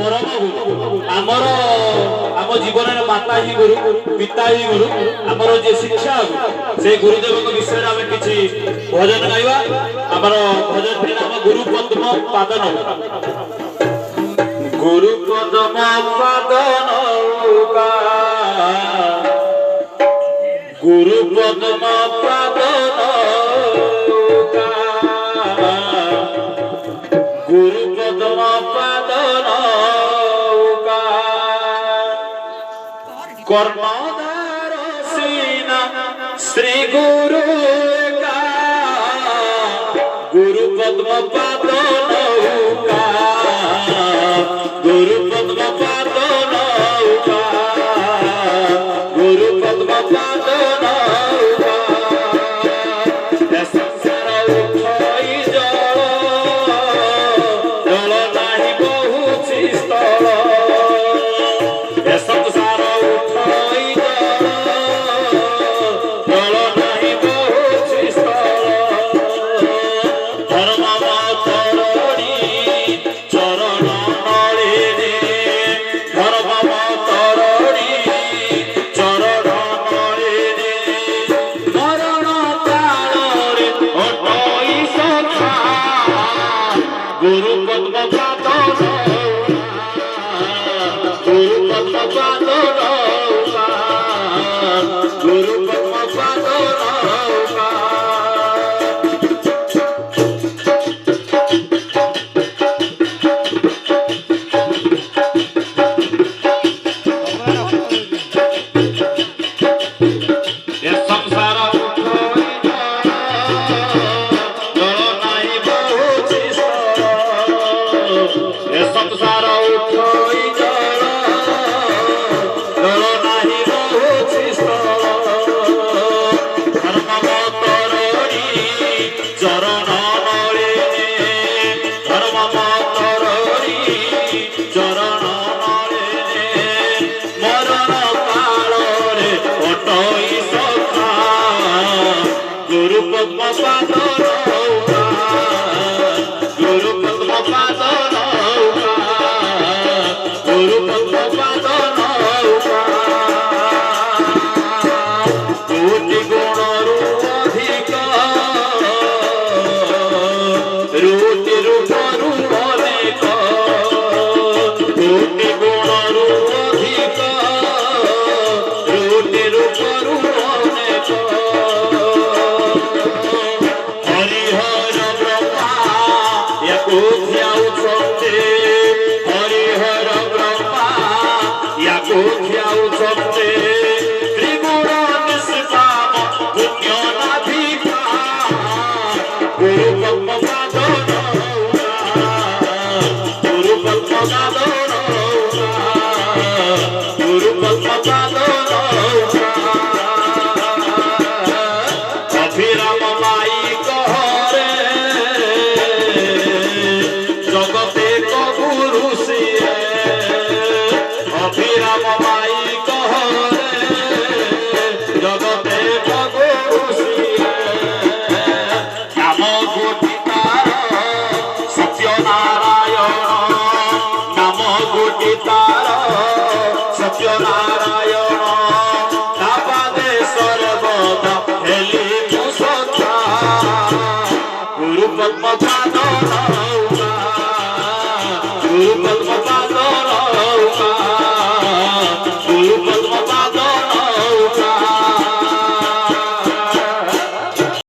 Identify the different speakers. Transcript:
Speaker 1: परम गुरु आमर आम जीवन में माता ही गुरु पिता ही गुरु आमर जे शिक्षा से गुरुदेव विषय आम किसी भजन गाइबा आमर भजन थे नाम गुरु पद्म पादन गुरु पद्म पादन गुरु पद्म पादन गुरु पद्म पादन कर्णधार सीना श्री गुरु गुरु पद्म पादन गुरु पद्म पादन गुरु पद्म पादन गुरु पद्म पादन गुरु पद्म पादन गुरु पद्म पादन गुरु पद्म पादन गुरु पद्म पादन गुरु पद्म पादन कोटि गुणरु अधिक रुचि रूपरु अनेक कोटि गुणरु अधिक रुचि रूपरु अनेक हरिहर ब्रह्मा याको ध्याउछन्ते त्रिगुण निष्काम पुण्य नाभिका गुरु पद्म पादन गुरु पद्म पादन गुरु पद्म पादन अभिराम माई कहरे जगते गुरु सिए अभिराम माई कहरे जगते गुरु सिए नाम गोटी तार सत्यनारायण नाम गोटी तार सत्यनारायण